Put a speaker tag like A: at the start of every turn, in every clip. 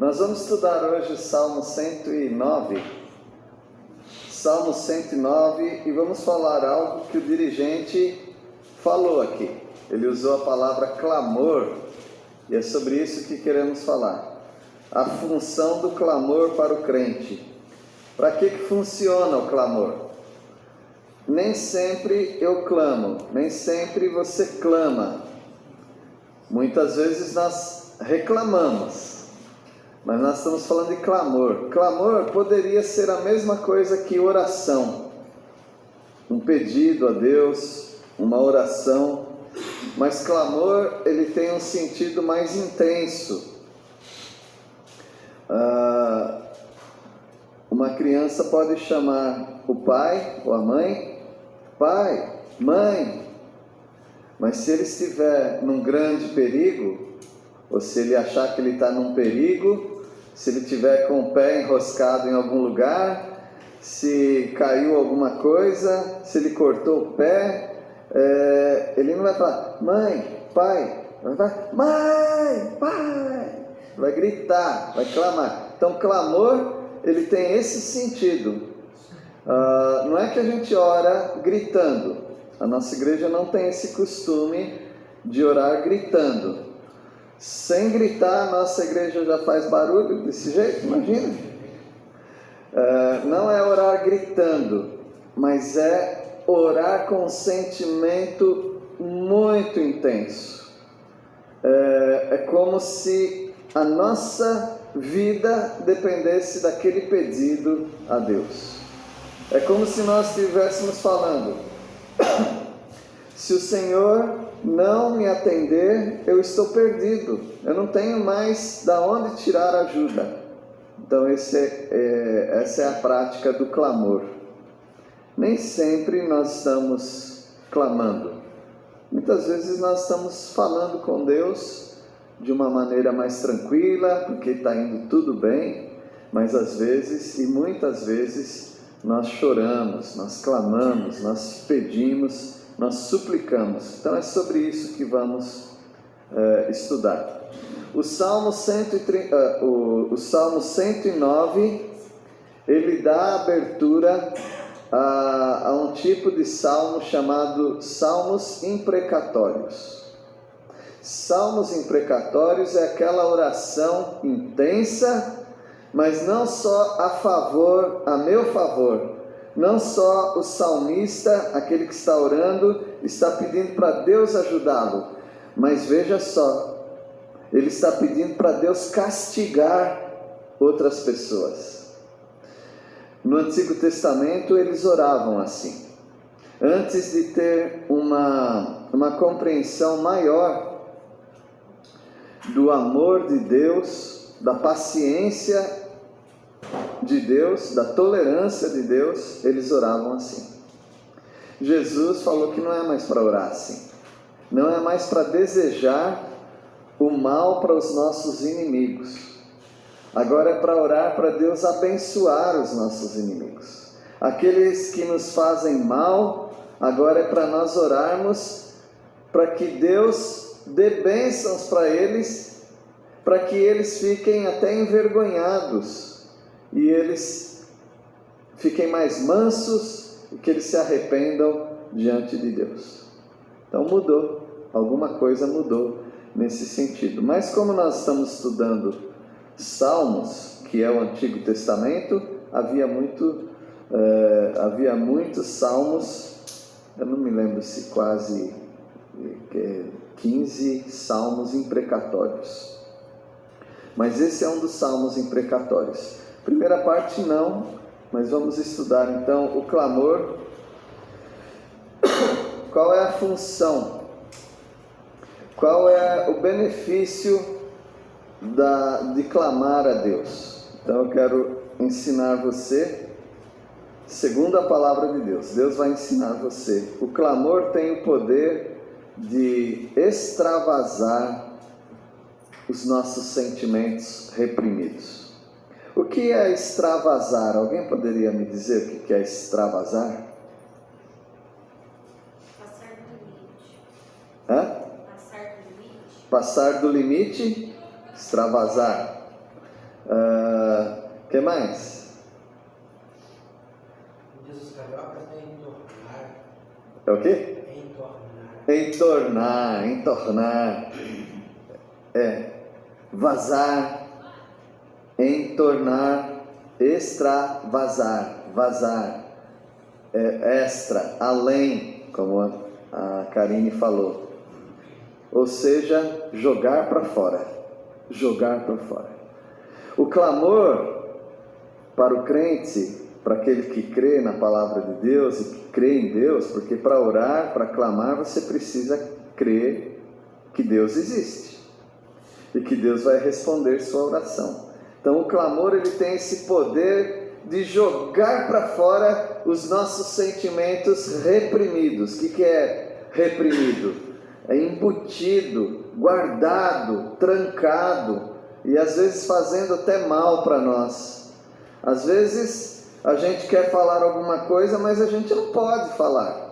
A: Nós vamos estudar hoje o Salmo 109. Salmo 109 e vamos falar algo que o dirigente falou aqui. Ele usou a palavra clamor e é sobre isso que queremos falar. A função do clamor para o crente. Para que funciona o clamor? Nem sempre eu clamo, nem sempre você clama. Muitas vezes nós reclamamos. Mas nós estamos falando de clamor. Clamor poderia ser a mesma coisa que oração. Um pedido a Deus, uma oração. Mas clamor, ele tem um sentido mais intenso. Uma criança pode chamar o pai ou a mãe, pai, mãe. Mas se ele estiver num grande perigo, ou se ele achar que ele está num perigo, se ele tiver com o pé enroscado em algum lugar, se caiu alguma coisa, se ele cortou o pé, ele não vai falar, mãe, pai, vai falar, mãe, pai, vai gritar, vai clamar. Então clamor, ele tem esse sentido. Não é que a gente ora gritando, a nossa igreja não tem esse costume de orar gritando. Sem gritar, a nossa igreja já faz barulho desse jeito, imagina. Não é orar gritando, mas é orar com um sentimento muito intenso. É como se a nossa vida dependesse daquele pedido a Deus. É como se nós estivéssemos falando, se o Senhor não me atender, eu estou perdido, eu não tenho mais da onde tirar ajuda. Então essa é a prática do clamor. Nem sempre nós estamos clamando, muitas vezes nós estamos falando com Deus de uma maneira mais tranquila, porque está indo tudo bem, mas às vezes, e muitas vezes, nós choramos, nós clamamos, nós pedimos, nós suplicamos. Então é sobre isso que vamos estudar. O Salmo 109, ele dá abertura a um tipo de salmo chamado Salmos Imprecatórios. Salmos imprecatórios é aquela oração intensa, mas não só a meu favor. Não só o salmista, aquele que está orando, está pedindo para Deus ajudá-lo, mas veja só, ele está pedindo para Deus castigar outras pessoas. No Antigo Testamento eles oravam assim, antes de ter uma compreensão maior do amor de Deus, da paciência de Deus, da tolerância de Deus, eles oravam assim. Jesus falou que não é mais para orar assim, não é mais para desejar o mal para os nossos inimigos, agora é para orar para Deus abençoar os nossos inimigos, aqueles que nos fazem mal, agora é para nós orarmos para que Deus dê bênçãos para eles, para que eles fiquem até envergonhados, e eles fiquem mais mansos e que eles se arrependam diante de Deus. Então mudou, alguma coisa mudou nesse sentido. Mas como nós estamos estudando Salmos, que é o Antigo Testamento, havia muitos salmos, eu não me lembro se quase 15 salmos imprecatórios. Mas esse é um dos salmos imprecatórios. Primeira parte não, mas vamos estudar então o clamor. Qual é a função? Qual é o benefício de clamar a Deus? Então eu quero ensinar você, segundo a palavra de Deus. Deus vai ensinar você. O clamor tem o poder de extravasar os nossos sentimentos reprimidos. O que é extravasar? Alguém poderia me dizer o que é extravasar?
B: Passar do limite.
A: Passar do limite, extravasar. que mais?
C: Diz os cariocas, é entornar.
A: É o quê?
C: Entornar.
A: Entornar. Vazar, entornar, extravasar, vazar, extra, além, como a Karine falou. Ou seja, jogar para fora. Jogar para fora. O clamor para o crente, para aquele que crê na palavra de Deus e que crê em Deus, porque para orar, para clamar, você precisa crer que Deus existe e que Deus vai responder sua oração. Então o clamor, ele tem esse poder de jogar para fora os nossos sentimentos reprimidos. O que é reprimido? É embutido, guardado, trancado e às vezes fazendo até mal para nós. Às vezes a gente quer falar alguma coisa, mas a gente não pode falar.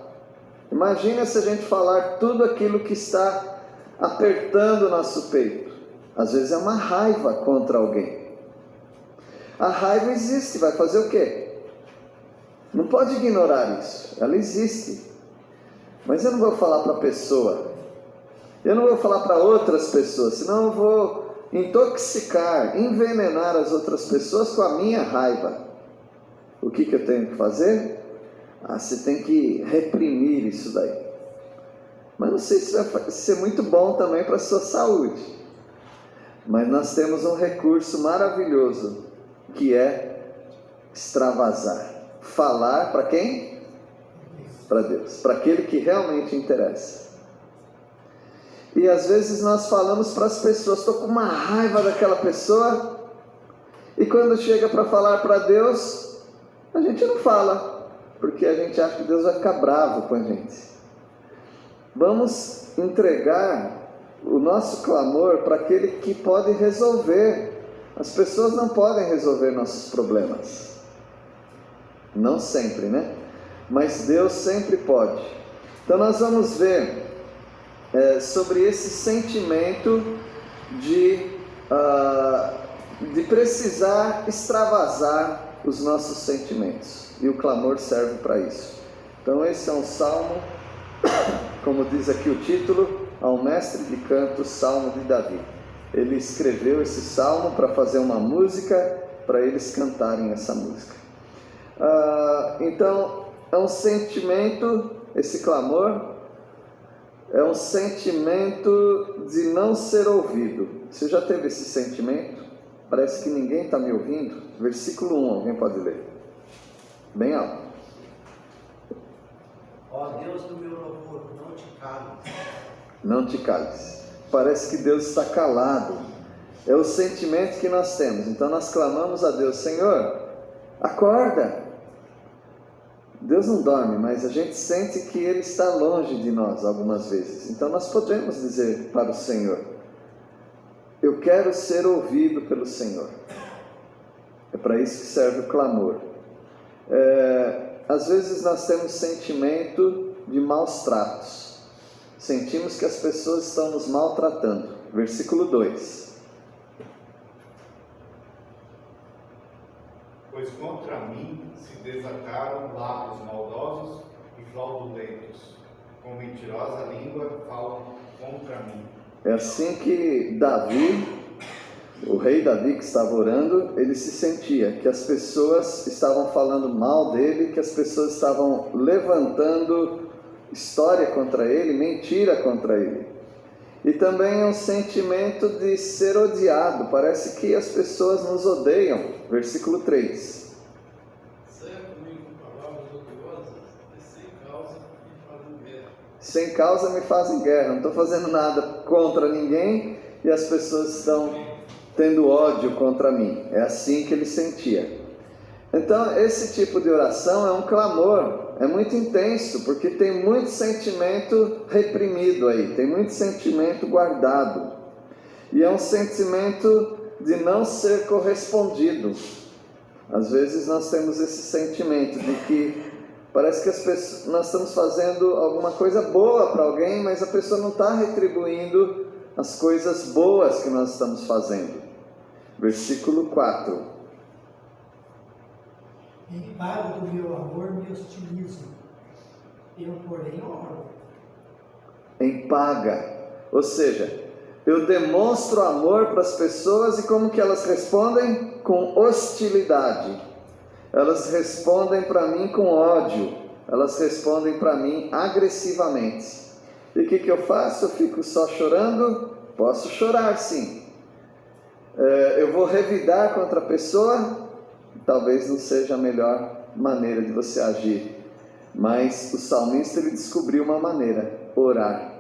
A: Imagina se a gente falar tudo aquilo que está apertando o nosso peito. Às vezes é uma raiva contra alguém. A raiva existe, vai fazer o quê? Não pode ignorar isso, ela existe. Mas eu não vou falar para a pessoa, eu não vou falar para outras pessoas, senão eu vou intoxicar, envenenar as outras pessoas com a minha raiva. O que eu tenho que fazer? Você tem que reprimir isso daí. Mas não sei se vai ser muito bom também para a sua saúde. Mas nós temos um recurso maravilhoso, que é extravasar. Falar para quem? Para Deus, para aquele que realmente interessa. E às vezes nós falamos para as pessoas, estou com uma raiva daquela pessoa, e quando chega para falar para Deus, a gente não fala, porque a gente acha que Deus vai ficar bravo com a gente. Vamos entregar o nosso clamor para aquele que pode resolver. As pessoas não podem resolver nossos problemas, não sempre, né? Mas Deus sempre pode. Então nós vamos ver sobre esse sentimento de precisar extravasar os nossos sentimentos, e o clamor serve para isso. Então esse é um salmo, como diz aqui o título, ao mestre de canto, Salmo de Davi. Ele escreveu esse salmo para fazer uma música, para eles cantarem essa música. Então é um sentimento, esse clamor é um sentimento de não ser ouvido. Você já teve esse sentimento? Parece que ninguém está me ouvindo. Versículo 1, alguém pode ler? Bem alto.
C: Ó Deus do meu louvor, não te cales.
A: Não te cales. Parece que Deus está calado. É o sentimento que nós temos. Então nós clamamos a Deus: Senhor, acorda. Deus não dorme, mas a gente sente que Ele está longe de nós algumas vezes. Então nós podemos dizer para o Senhor: eu quero ser ouvido pelo Senhor. É para isso que serve o clamor. Às vezes nós temos sentimento de maus tratos. Sentimos que as pessoas estão nos maltratando. Versículo 2.
D: Pois contra mim se desataram lábios maldosos e fraudulentos, com mentirosa língua falam contra mim.
A: É assim que Davi, o rei Davi que estava orando, ele se sentia que as pessoas estavam falando mal dele, que as pessoas estavam levantando história contra ele, mentira contra ele. E também é um sentimento de ser odiado. Parece que as pessoas nos odeiam. Versículo 3.
E: Certo comigo com palavras odiosas e sem causa me fazem guerra.
A: Sem causa me fazem guerra. Não estou fazendo nada contra ninguém e as pessoas estão tendo ódio contra mim. É assim que ele sentia. Então esse tipo de oração é um clamor. É muito intenso, porque tem muito sentimento reprimido aí, tem muito sentimento guardado. E é um sentimento de não ser correspondido. Às vezes nós temos esse sentimento de que parece que nós estamos fazendo alguma coisa boa para alguém, mas a pessoa não está retribuindo as coisas boas que nós estamos fazendo. Versículo 4.
F: Em pago do meu amor me hostilizo, eu porém oro.
A: Em paga, ou seja, eu demonstro amor para as pessoas e como que elas respondem? Com hostilidade. Elas respondem para mim com ódio. Elas respondem para mim agressivamente. E o que eu faço? Eu fico só chorando? Posso chorar, sim. Eu vou revidar contra a pessoa? Talvez não seja a melhor maneira de você agir. Mas o salmista ele descobriu uma maneira: orar.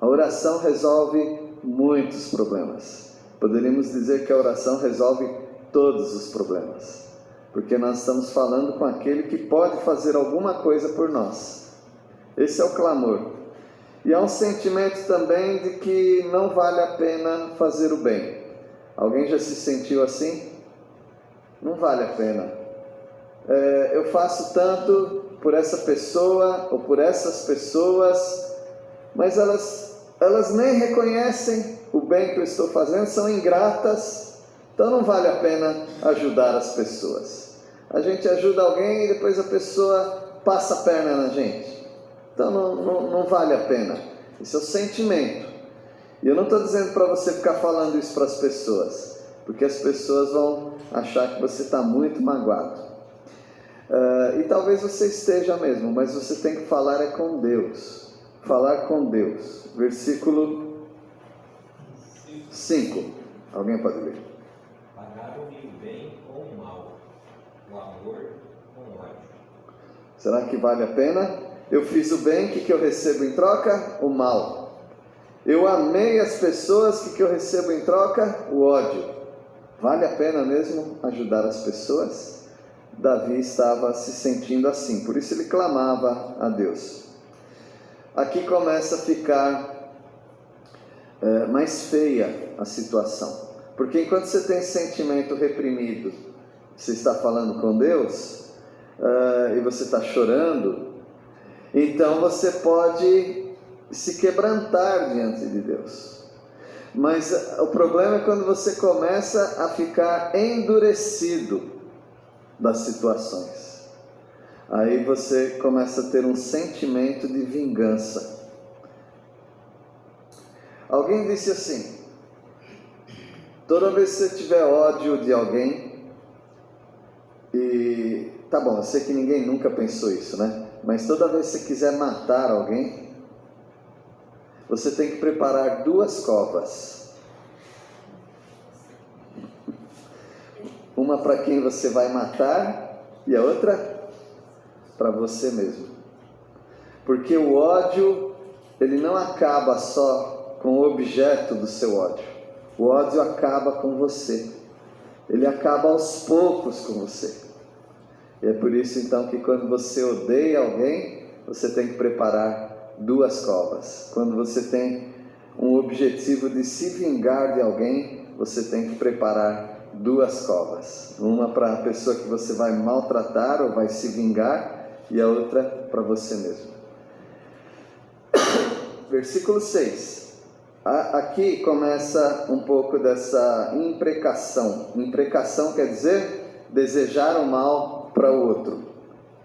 A: A oração resolve muitos problemas. Poderíamos dizer que a oração resolve todos os problemas. Porque nós estamos falando com aquele que pode fazer alguma coisa por nós. Esse é o clamor. E há um sentimento também de que não vale a pena fazer o bem. Alguém já se sentiu assim? Não vale a pena. Eu faço tanto por essa pessoa ou por essas pessoas, mas elas nem reconhecem o bem que eu estou fazendo, são ingratas. Então não vale a pena ajudar as pessoas. A gente ajuda alguém e depois a pessoa passa a perna na gente. Então não vale a pena. Esse é o sentimento. E eu não estou dizendo para você ficar falando isso para as pessoas, porque as pessoas vão achar que você está muito magoado. E talvez você esteja mesmo, mas você tem que falar com Deus. Falar com Deus. Versículo 5. Alguém pode ler?
G: Pagaram-me o bem com o mal, o amor com o ódio.
A: Será que vale a pena? Eu fiz o bem, o que eu recebo em troca? O mal. Eu amei as pessoas, o que eu recebo em troca? O ódio. Vale a pena mesmo ajudar as pessoas? Davi estava se sentindo assim, por isso ele clamava a Deus. Aqui começa a ficar mais feia a situação, porque enquanto você tem sentimento reprimido, você está falando com Deus, e você está chorando, então você pode se quebrantar diante de Deus. Mas o problema é quando você começa a ficar endurecido das situações. Aí você começa a ter um sentimento de vingança. Alguém disse assim: toda vez que você tiver ódio de alguém, e tá bom, eu sei que ninguém nunca pensou isso, né? Mas toda vez que você quiser matar alguém, você tem que preparar 2 covas. Uma para quem você vai matar e a outra para você mesmo. Porque o ódio, ele não acaba só com o objeto do seu ódio. O ódio acaba com você. Ele acaba aos poucos com você. E é por isso então que quando você odeia alguém, você tem que preparar 2 covas. Quando você tem um objetivo de se vingar de alguém, você tem que preparar 2 covas. Uma para a pessoa que você vai maltratar ou vai se vingar, e a outra para você mesmo. Versículo 6. Aqui começa um pouco dessa imprecação. Imprecação quer dizer desejar o mal para o outro.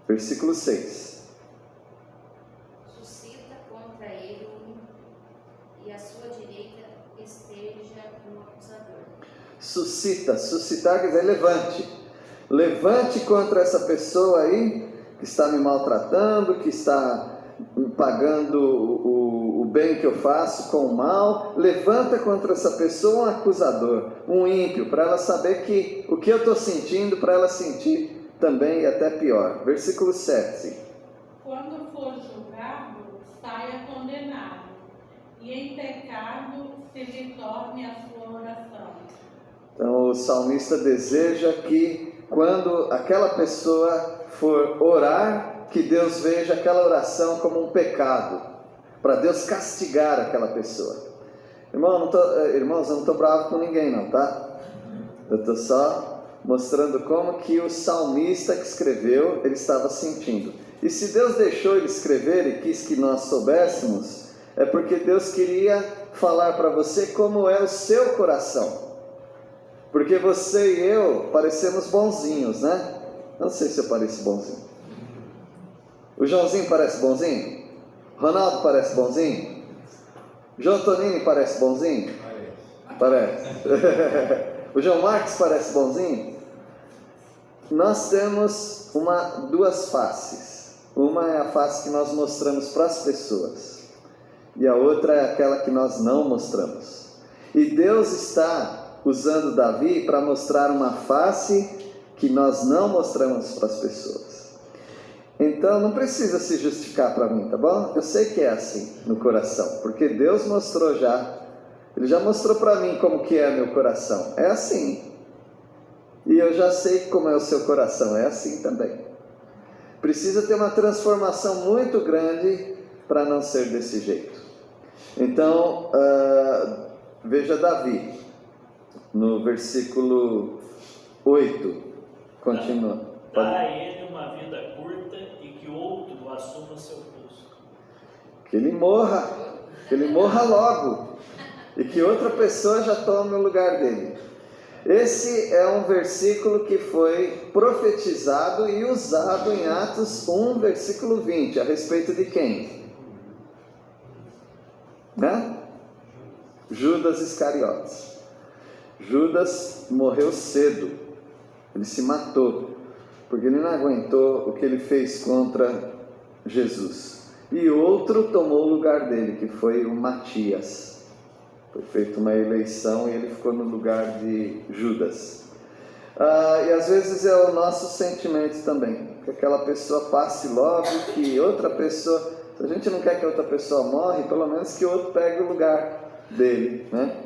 A: Versículo 6.
B: Suscita contra ele e a sua direita esteja um acusador.
A: Suscitar quer dizer levante contra essa pessoa aí que está me maltratando, que está pagando o bem que eu faço com o mal. Levanta contra essa pessoa um acusador, um ímpio, para ela saber que o que eu estou sentindo, para ela sentir também e até pior. Versículo 7.
H: Quando for julgado, saia condenado, e em pecado se lhe torne a sua oração.
A: Então o salmista deseja que quando aquela pessoa for orar, que Deus veja aquela oração como um pecado, para Deus castigar aquela pessoa. Irmãos, eu não estou bravo com ninguém não, tá? Eu estou só mostrando como que o salmista que escreveu, ele estava sentindo. E se Deus deixou ele escrever e quis que nós soubéssemos, é porque Deus queria falar para você como é o seu coração. Porque você e eu parecemos bonzinhos, né? Não sei se eu pareço bonzinho. O Joãozinho parece bonzinho? Ronaldo parece bonzinho? João Tonini parece bonzinho? Parece. O João Marcos parece bonzinho? Nós temos duas faces. Uma é a face que nós mostramos para as pessoas, e a outra é aquela que nós não mostramos. E Deus está usando Davi para mostrar uma face que nós não mostramos para as pessoas. Então não precisa se justificar para mim, tá bom? Eu sei que é assim no coração, porque Deus mostrou já. Ele já mostrou para mim como que é meu coração. É assim. E eu já sei como é o seu coração. É assim também. Precisa ter uma transformação muito grande para não ser desse jeito. Então, veja Davi, no versículo 8. Continua.
I: Dá a ele uma vida curta e que outro assuma seu posto.
A: Que ele morra logo. E que outra pessoa já tome o lugar dele. Esse é um versículo que foi profetizado e usado em Atos 1, versículo 20. A respeito de quem? Né? Judas Iscariotes. Judas morreu cedo. Ele se matou, porque ele não aguentou o que ele fez contra Jesus. E outro tomou o lugar dele, que foi o Matias. Foi feita uma eleição e ele ficou no lugar de Judas. E às vezes é o nosso sentimento também, que aquela pessoa passe logo, que outra pessoa, se a gente não quer que outra pessoa morre, pelo menos que outro pegue o lugar dele, né?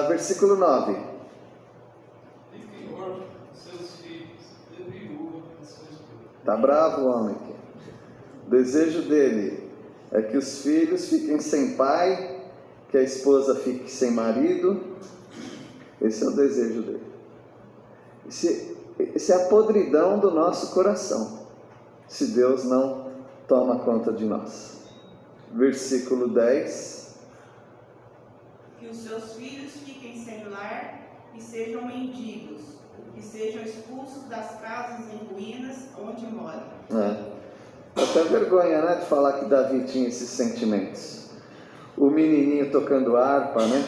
A: Versículo 9.
E: Fiquem órfãos, seus filhos, dê viúva a sua esposa.
A: Tá bravo o homem aqui. O desejo dele é que os filhos fiquem sem pai, que a esposa fique sem marido. Esse é o desejo dele. Esse é a podridão do nosso coração, se Deus não toma conta de nós. Versículo 10.
J: Que os seus filhos fiquem sem lar e sejam mendigos, que sejam expulsos das casas em ruínas onde moram.
A: Até vergonha, né, de falar que Davi tinha esses sentimentos. O menininho tocando harpa, né,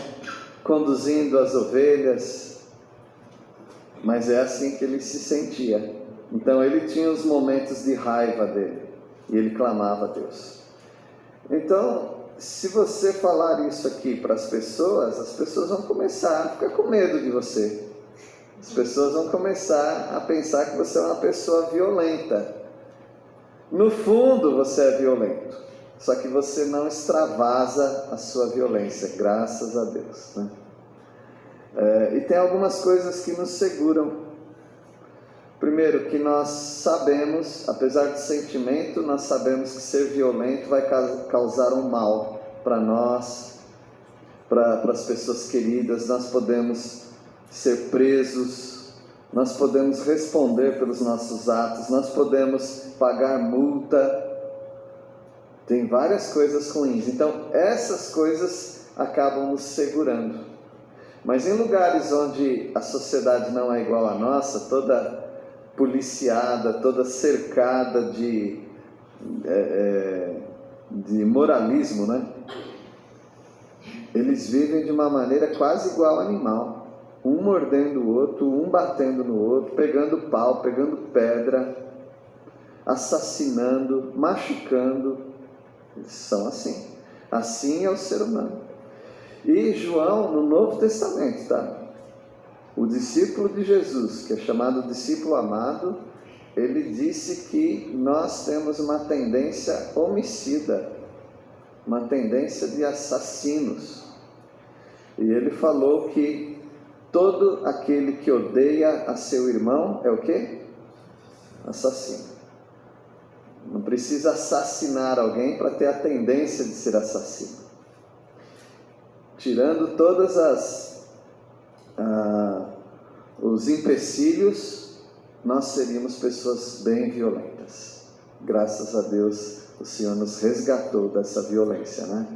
A: conduzindo as ovelhas, mas é assim que ele se sentia. Então ele tinha os momentos de raiva dele e ele clamava a Deus. Então, se você falar isso aqui para as pessoas vão começar a ficar com medo de você. As pessoas vão começar a pensar que você é uma pessoa violenta. No fundo você é violento, só que você não extravasa a sua violência, graças a Deus, né? E tem algumas coisas que nos seguram. Primeiro, que nós sabemos, apesar do sentimento, nós sabemos que ser violento vai causar um mal para nós, para as pessoas queridas. Nós podemos ser presos, nós podemos responder pelos nossos atos, nós podemos pagar multa. Tem várias coisas ruins. Então, essas coisas acabam nos segurando. Mas em lugares onde a sociedade não é igual à nossa, toda policiada, toda cercada de moralismo, né? Eles vivem de uma maneira quase igual ao animal. Um mordendo o outro, um batendo no outro, pegando pau, pegando pedra, assassinando, machucando. Eles são assim. Assim é o ser humano. E João, no Novo Testamento, tá? O discípulo de Jesus, que é chamado discípulo amado, ele disse que nós temos uma tendência homicida, uma tendência de assassinos. E ele falou que todo aquele que odeia a seu irmão é o quê? Assassino. Não precisa assassinar alguém para ter a tendência de ser assassino. Tirando todas os empecilhos, nós seríamos pessoas bem violentas. Graças a Deus, o Senhor nos resgatou dessa violência, né?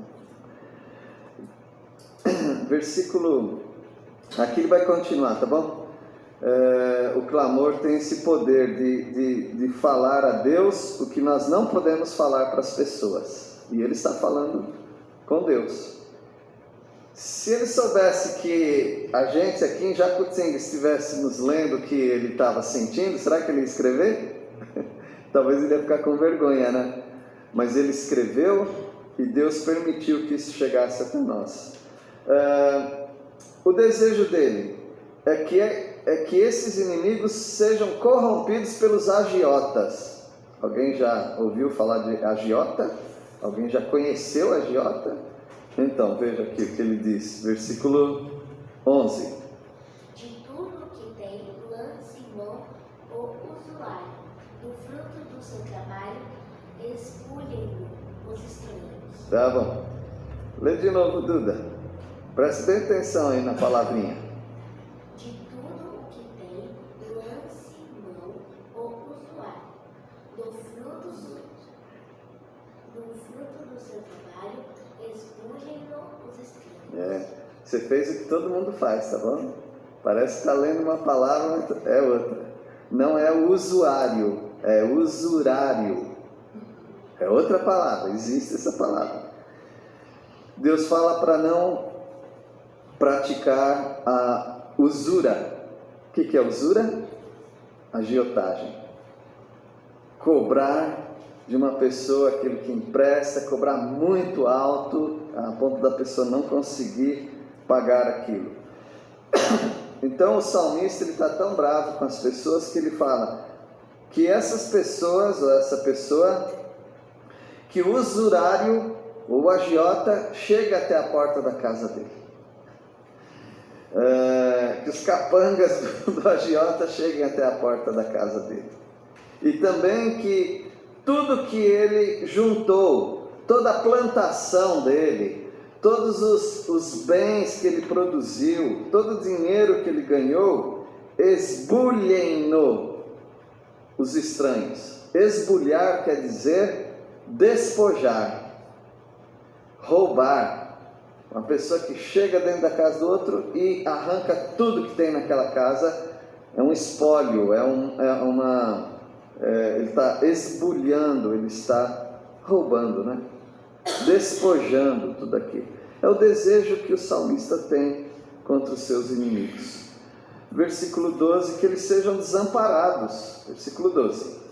A: Versículo... Aqui ele vai continuar, tá bom? o clamor tem esse poder de falar a Deus o que nós não podemos falar para as pessoas. E ele está falando com Deus. Se ele soubesse que a gente aqui em Jacutinga estivéssemos lendo o que ele estava sentindo, será que ele ia escrever? Talvez ele ia ficar com vergonha, né? Mas ele escreveu e Deus permitiu que isso chegasse até nós. O desejo dele é que esses inimigos sejam corrompidos pelos agiotas. Alguém já ouviu falar de agiota? Alguém já conheceu agiota? Então, veja aqui o que ele diz, versículo 11.
K: De tudo que tem, lance mão o usuário, do fruto do seu trabalho, expulhem-no os estranhos.
A: Tá bom. Lê de novo, Duda. Preste bem atenção aí na palavrinha.
K: De tudo o que tem, lance mão o usuário, do fruto do seu trabalho, expulhem-no os estranhos.
A: Você fez o que todo mundo faz, tá bom? Parece que está lendo uma palavra, mas é outra. Não é usuário, é usurário. É outra palavra, existe essa palavra. Deus fala para não praticar a usura. O que é usura? Agiotagem. Cobrar de uma pessoa aquilo que empresta, cobrar muito alto, a ponto da pessoa não conseguir pagar aquilo. Então o salmista está tão bravo com as pessoas que ele fala que essas pessoas, ou essa pessoa, que o usurário, ou o agiota, chega até a porta da casa dele. Que os capangas do agiota cheguem até a porta da casa dele. E também que tudo que ele juntou, toda a plantação dele, todos os bens que ele produziu, todo o dinheiro que ele ganhou, esbulhem-no os estranhos. Esbulhar quer dizer despojar, roubar. Uma pessoa que chega dentro da casa do outro e arranca tudo que tem naquela casa, é um espólio, ele está esbulhando, ele está roubando, né? Despojando tudo aquilo. É o desejo que o salmista tem contra os seus inimigos. Versículo 12, que eles sejam desamparados. Versículo 12.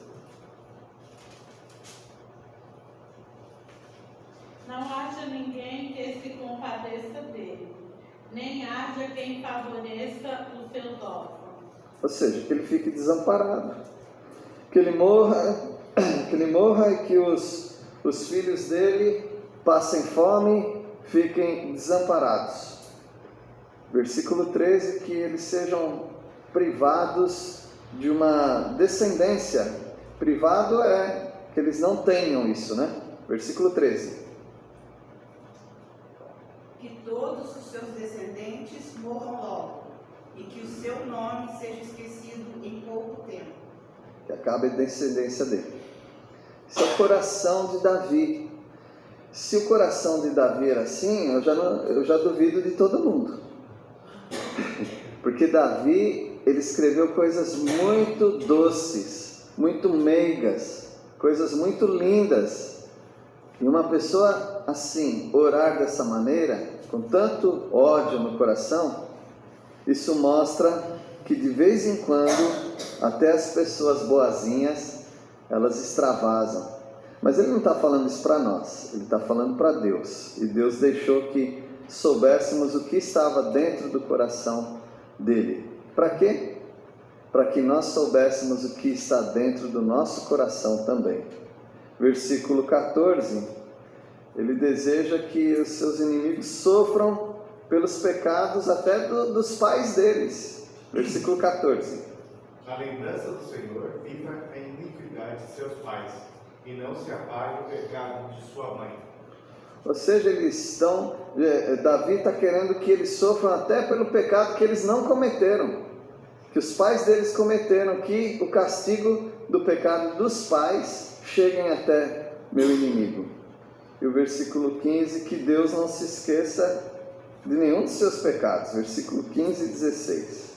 H: Não haja ninguém que se compadeça dele, nem haja quem favoreça os seus órfãos.
A: Ou seja, que ele fique desamparado. Que ele morra e que os filhos dele passem fome, fiquem desamparados. Versículo 13, que eles sejam privados de uma descendência. Privado é que eles não tenham isso, né? Versículo 13.
J: Que todos os seus descendentes morram logo, e que o seu nome seja esquecido em pouco tempo.
A: Que acabe a descendência dele. Esse é o coração de Davi. Se o coração de Davi era assim, eu já duvido de todo mundo. Porque Davi, ele escreveu coisas muito doces, muito meigas, coisas muito lindas. E uma pessoa assim, orar dessa maneira, com tanto ódio no coração, isso mostra que de vez em quando, até as pessoas boazinhas, elas extravasam. Mas ele não está falando isso para nós, ele está falando para Deus. E Deus deixou que soubéssemos o que estava dentro do coração dele. Para quê? Para que nós soubéssemos o que está dentro do nosso coração também. Versículo 14, ele deseja que os seus inimigos sofram pelos pecados até dos pais deles. Versículo 14.
D: A lembrança do Senhor viva a iniquidade de seus pais, e não se apague o pecado de sua mãe.
A: Ou seja, Davi está querendo que eles sofram até pelo pecado que eles não cometeram, que os pais deles cometeram, que o castigo do pecado dos pais cheguem até meu inimigo. E o versículo 15, que Deus não se esqueça de nenhum dos seus pecados. Versículo 15 e 16.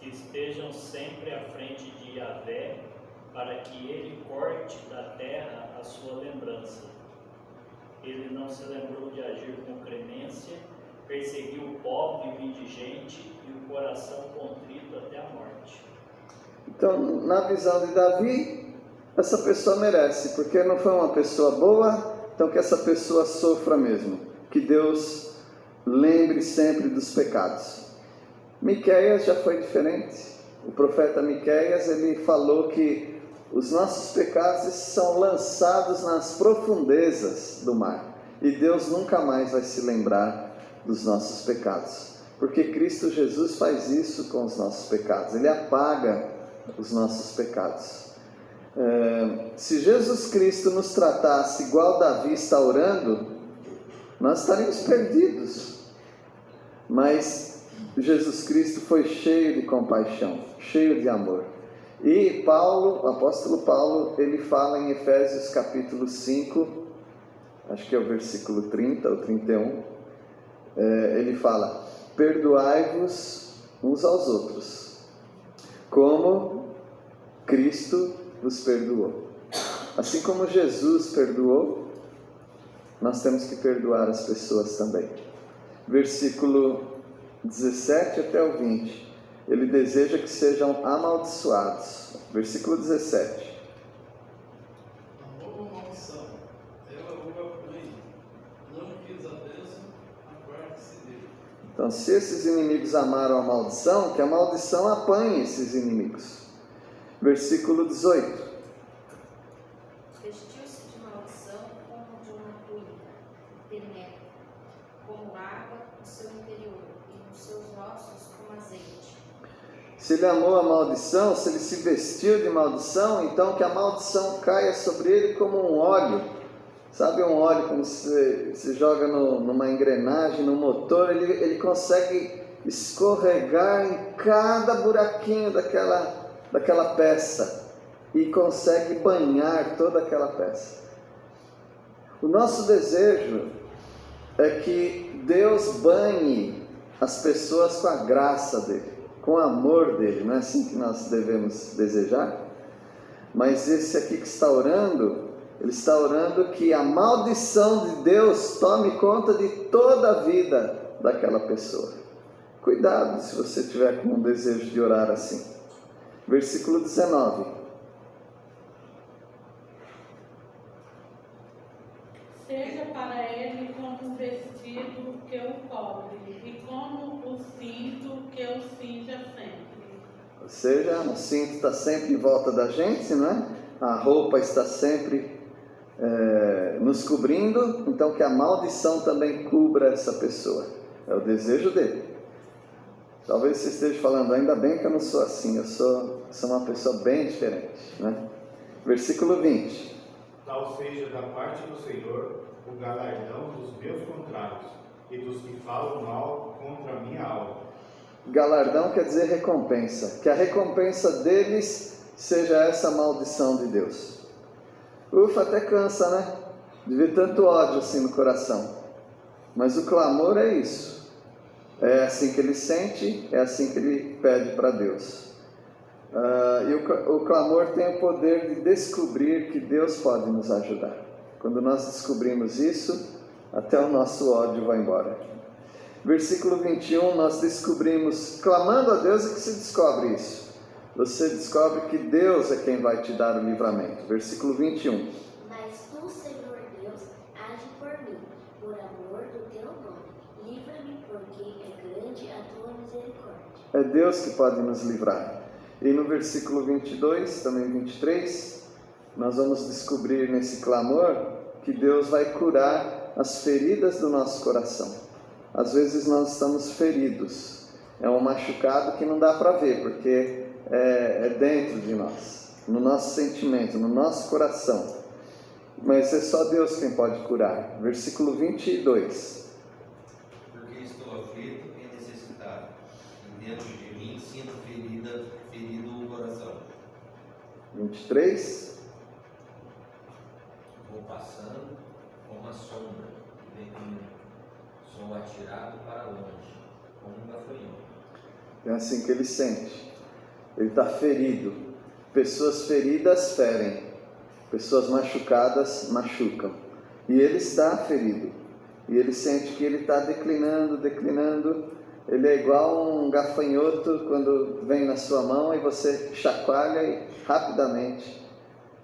I: Que estejam sempre à frente de Yahvé, para que ele corte da terra a sua lembrança. Ele não se lembrou de agir com clemência, perseguiu o pobre e o indigente e o coração contrito até a morte.
A: Então, na visão de Davi, essa pessoa merece, porque não foi uma pessoa boa, então que essa pessoa sofra mesmo. Que Deus lembre sempre dos pecados. Miqueias já foi diferente. O profeta Miqueias, ele falou que os nossos pecados são lançados nas profundezas do mar. E Deus nunca mais vai se lembrar dos nossos pecados. Porque Cristo Jesus faz isso com os nossos pecados. Ele apaga os nossos pecados. Se Jesus Cristo nos tratasse igual Davi está orando, nós estaríamos perdidos. Mas Jesus Cristo foi cheio de compaixão, cheio de amor. E Paulo, o apóstolo Paulo, ele fala em Efésios capítulo 5, acho que é o versículo 30 ou 31, ele fala: perdoai-vos uns aos outros, como Cristo vos perdoou. Assim como Jesus perdoou, nós temos que perdoar as pessoas também. Versículo 17 até o 20. Ele deseja que sejam amaldiçoados. Versículo 17.
E: A boa maldição, ela o apanha. Não quis a bênção, aparte-se dele.
A: Então, se esses inimigos amaram a maldição, que a maldição apanhe esses inimigos. Versículo 18.
B: Vestiu-se de maldição como de uma túnica, penetra, como água no seu interior, e nos seus ossos como azeite.
A: Se ele amou a maldição, se ele se vestiu de maldição, então que a maldição caia sobre ele como um óleo. Sabe um óleo como se joga numa engrenagem, no motor, ele consegue escorregar em cada buraquinho daquela peça e consegue banhar toda aquela peça. O nosso desejo é que Deus banhe as pessoas com a graça dele, com o amor dele. Não é assim que nós devemos desejar? Mas esse aqui que está orando, ele está orando que a maldição de Deus tome conta de toda a vida daquela pessoa. Cuidado se você tiver com um desejo de orar assim. Versículo 19.
H: Seja para ele como um vestido que o cobre, e como o cinto que o cinja sempre.
A: Ou seja, o cinto está sempre em volta da gente, não é? A roupa está sempre nos cobrindo, então que a maldição também cubra essa pessoa. É o desejo dele. Talvez você esteja falando, ainda bem que eu não sou assim, eu sou uma pessoa bem diferente, né? Versículo 20.
D: Tal seja da parte do Senhor o galardão dos meus contrários e dos que falam mal contra a minha alma.
A: Galardão quer dizer recompensa. Que a recompensa deles seja essa maldição de Deus. Ufa, até cansa, né? De ver tanto ódio assim no coração. Mas o clamor é isso. É assim que ele sente, é assim que ele pede para Deus. E o clamor tem o poder de descobrir que Deus pode nos ajudar. Quando nós descobrimos isso, até o nosso ódio vai embora. Versículo 21, nós descobrimos, clamando a Deus, é que se descobre isso. Você descobre que Deus é quem vai te dar o livramento. Versículo 21.
K: Mas tu, Senhor Deus, age por mim, por amor do teu nome. Livra-me, porque é grande a tua misericórdia.
A: É Deus que pode nos livrar. E no versículo 22, também 23, nós vamos descobrir nesse clamor que Deus vai curar as feridas do nosso coração. Às vezes nós estamos feridos. É um machucado que não dá para ver, porque é dentro de nós, no nosso sentimento, no nosso coração. Mas é só Deus quem pode curar. Versículo 22.
L: Porque estou aflito e necessitado, e dentro de mim sinto ferido o coração.
A: 23.
G: Vou passando como a sombra, sou atirado para longe, como um gafanhoto.
A: É assim que ele sente. ele está ferido. Pessoas feridas ferem, pessoas machucadas machucam. E ele está ferido. E ele sente que ele está declinando. Ele é igual um gafanhoto quando vem na sua mão e você chacoalha e rapidamente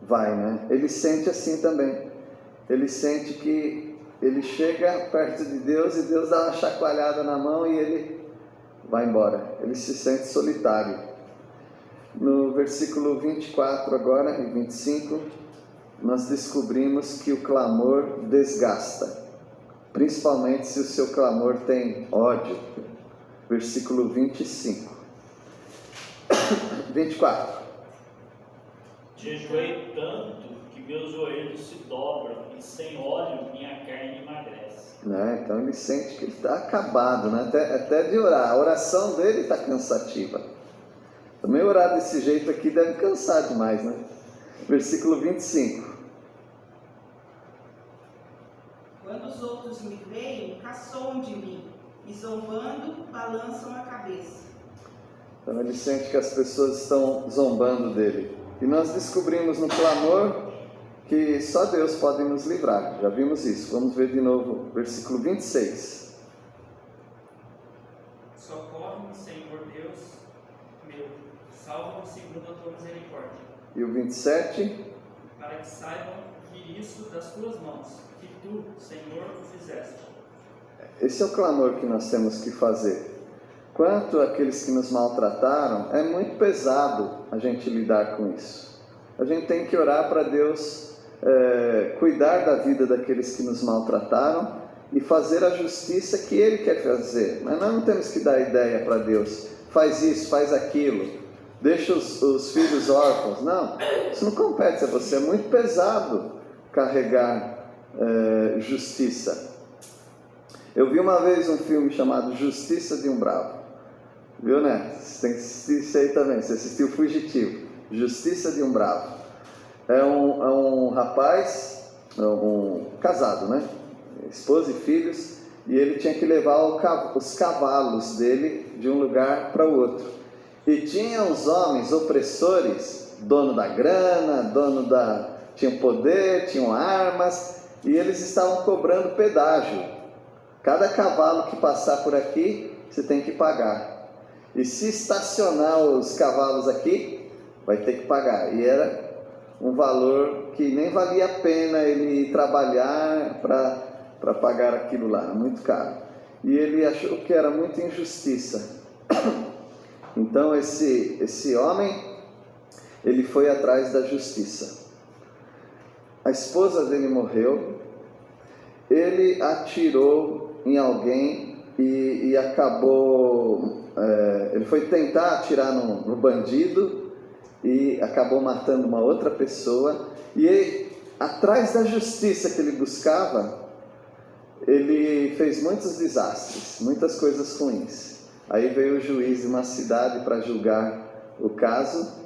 A: vai, né? Ele sente assim também. Ele sente que ele chega perto de Deus e Deus dá uma chacoalhada na mão e ele vai embora. Ele se sente solitário. No versículo 24 agora e 25, nós descobrimos que o clamor desgasta, principalmente se o seu clamor tem ódio. Versículo 25. 24.
I: Jejuei tanto que meus joelhos se dobram, e sem óleo minha carne emagrece.
A: Então ele sente que ele está acabado, né? Até de orar. A oração dele está cansativa. Também orar desse jeito aqui deve cansar demais, né? Versículo 25.
J: Quando os outros me veem, caçoam de mim, e zombando, balançam a cabeça.
A: Então ele sente que as pessoas estão zombando dele. E nós descobrimos no clamor que só Deus pode nos livrar. Já vimos isso. Vamos ver de novo, versículo 26.
M: Socorre-me, Senhor Deus meu, salva-me segundo a tua misericórdia.
A: E o 27?
M: Para que saibam que isso das tuas mãos, que tu, Senhor, o fizeste.
A: Esse é o clamor que nós temos que fazer. Quanto àqueles que nos maltrataram, é muito pesado a gente lidar com isso. A gente tem que orar para Deus cuidar da vida daqueles que nos maltrataram e fazer a justiça que Ele quer fazer. Mas nós não temos que dar ideia para Deus. Faz isso, faz aquilo, deixa os filhos órfãos. Não, isso não compete a você. É muito pesado carregar justiça. Eu vi uma vez um filme chamado Justiça de um Bravo. Viu, né? Você tem que assistir isso aí também. Você assistiu Fugitivo. Justiça de um Bravo. É um rapaz, um casado, né? Esposa e filhos. E ele tinha que levar os cavalos dele de um lugar para o outro. E tinha os homens opressores, dono da grana, tinham poder, tinham armas. E eles estavam cobrando pedágio. Cada cavalo que passar por aqui, você tem que pagar. E se estacionar os cavalos aqui, vai ter que pagar. E era um valor que nem valia a pena ele trabalhar para pagar aquilo lá, muito caro. E ele achou que era muita injustiça. Então esse homem, ele foi atrás da justiça. A esposa dele morreu, ele atirou em alguém e acabou... ele foi tentar atirar no bandido e acabou matando uma outra pessoa. E ele, atrás da justiça que ele buscava, ele fez muitos desastres, muitas coisas ruins. Aí veio o juiz de uma cidade para julgar o caso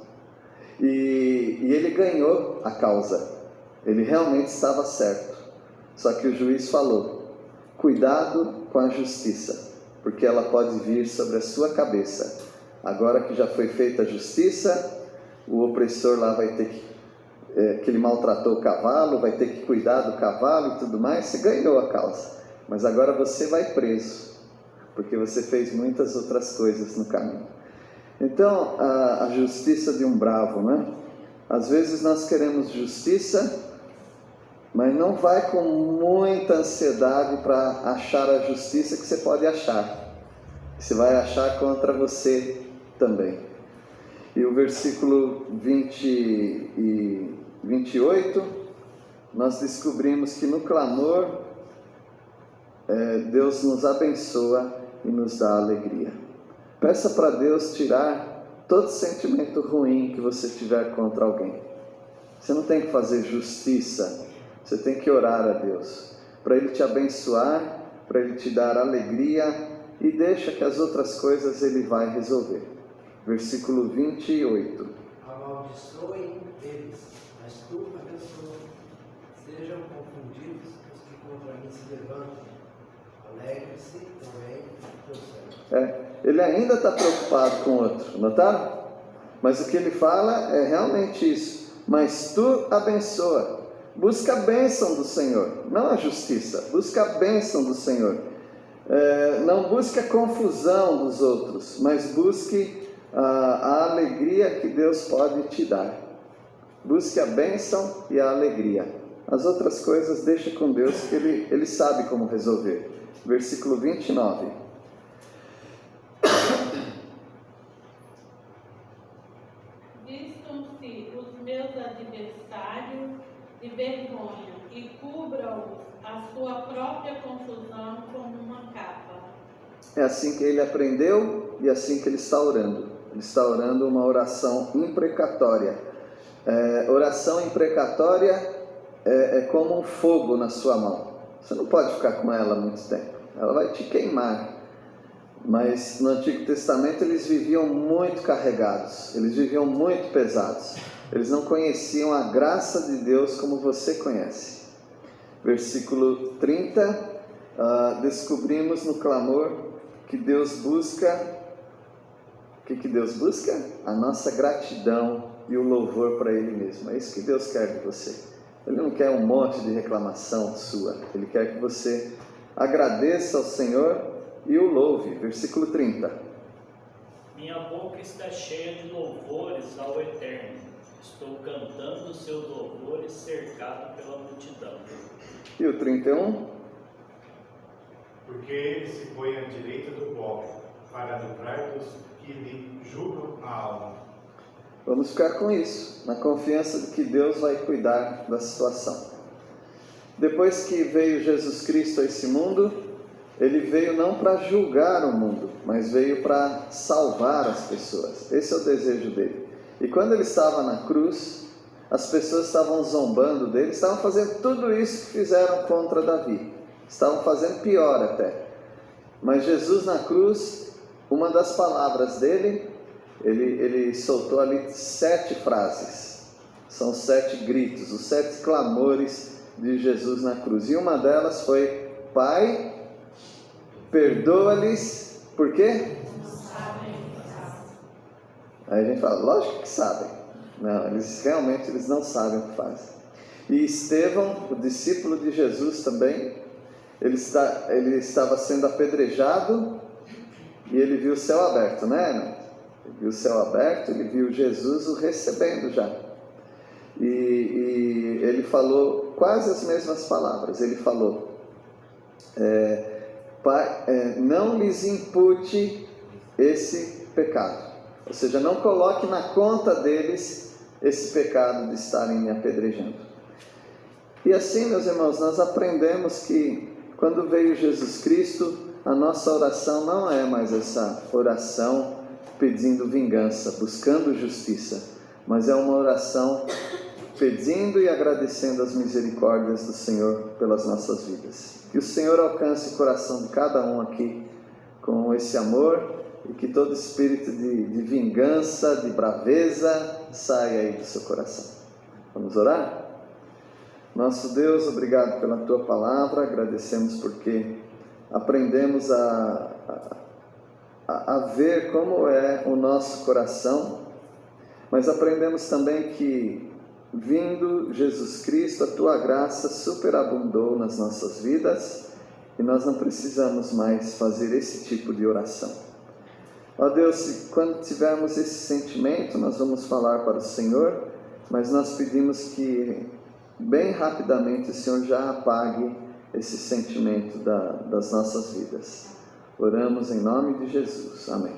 A: e ele ganhou a causa. Ele realmente estava certo. Só que o juiz falou: cuidado com a justiça, porque ela pode vir sobre a sua cabeça. Agora que já foi feita a justiça, o opressor lá vai ter que ele maltratou o cavalo, vai ter que cuidar do cavalo e tudo mais. Você ganhou a causa, mas agora você vai preso, porque você fez muitas outras coisas no caminho. Então, a justiça de um bravo, né? Às vezes nós queremos justiça, mas não vai com muita ansiedade para achar a justiça que você pode achar. Você vai achar contra você também. E o versículo 20 e 28, nós descobrimos que no clamor, Deus nos abençoa e nos dá alegria. Peça para Deus tirar todo sentimento ruim que você tiver contra alguém. Você não tem que fazer justiça. Você tem que orar a Deus, para Ele te abençoar, para Ele te dar alegria, e deixa que as outras coisas Ele vai resolver. Versículo 28.
C: Amaldiçoem eles, mas tu abençoa. Sejam confundidos os que contra mim se levantam. Alegre-se também o teu céu.
A: Ele ainda está preocupado com o outro, notaram? Mas o que ele fala é realmente isso. Mas tu abençoa. Busca a bênção do Senhor, não a justiça. Busca a bênção do Senhor. Não busque a confusão dos outros, mas busque a alegria que Deus pode te dar. Busque a bênção e a alegria. As outras coisas deixa com Deus, que Ele sabe como resolver. Versículo 29.
H: Vistam-se os meus adversários de vergonha e cubram a sua própria confusão como uma capa.
A: É assim que ele aprendeu e assim que ele está orando. Ele está orando uma oração imprecatória. Oração imprecatória é como um fogo na sua mão. Você não pode ficar com ela muito tempo. Ela vai te queimar. Mas no Antigo Testamento eles viviam muito carregados. Eles viviam muito pesados. Eles não conheciam a graça de Deus como você conhece. Versículo 30. Descobrimos no clamor que Deus busca. O que Deus busca? A nossa gratidão e o louvor para Ele mesmo. É isso que Deus quer de você. Ele não quer um monte de reclamação sua. Ele quer que você agradeça ao Senhor e o louve. Versículo 30.
I: Minha boca está cheia de louvores ao Eterno. Estou cantando os seus louvores cercado pela multidão.
A: E o 31?
D: Porque ele se põe à direita do pobre, para livrar dos que lhe julgam a alma.
A: Vamos ficar com isso, na confiança de que Deus vai cuidar da situação. Depois que veio Jesus Cristo a esse mundo, Ele veio não para julgar o mundo, mas veio para salvar as pessoas. Esse é o desejo dele. E quando Ele estava na cruz, as pessoas estavam zombando dele, estavam fazendo tudo isso que fizeram contra Davi. Estavam fazendo pior até. Mas Jesus na cruz, uma das palavras dele, ele soltou ali 7 frases. São 7 gritos, os 7 clamores de Jesus na cruz. E uma delas foi: Pai, perdoa-lhes, por quê? Aí a gente fala, lógico que sabem. Não, eles não sabem o que fazem. E Estevão, o discípulo de Jesus também, ele estava sendo apedrejado e ele viu o céu aberto, né? Ele viu o céu aberto, ele viu Jesus o recebendo já. E ele falou quase as mesmas palavras. Ele falou: Pai, não lhes impute esse pecado. Ou seja, não coloque na conta deles esse pecado de estarem me apedrejando. E assim, meus irmãos, nós aprendemos que quando veio Jesus Cristo, a nossa oração não é mais essa oração pedindo vingança, buscando justiça, mas é uma oração pedindo e agradecendo as misericórdias do Senhor pelas nossas vidas. Que o Senhor alcance o coração de cada um aqui com esse amor e que todo espírito de vingança, de braveza saia aí do seu coração. Vamos orar? Nosso Deus, obrigado pela Tua palavra, agradecemos porque aprendemos a ver como é o nosso coração, mas aprendemos também que, vindo Jesus Cristo, a Tua graça superabundou nas nossas vidas e nós não precisamos mais fazer esse tipo de oração. Ó Deus, quando tivermos esse sentimento, nós vamos falar para o Senhor, mas nós pedimos que bem rapidamente o Senhor já apague esse sentimento das nossas vidas. Oramos em nome de Jesus. Amém.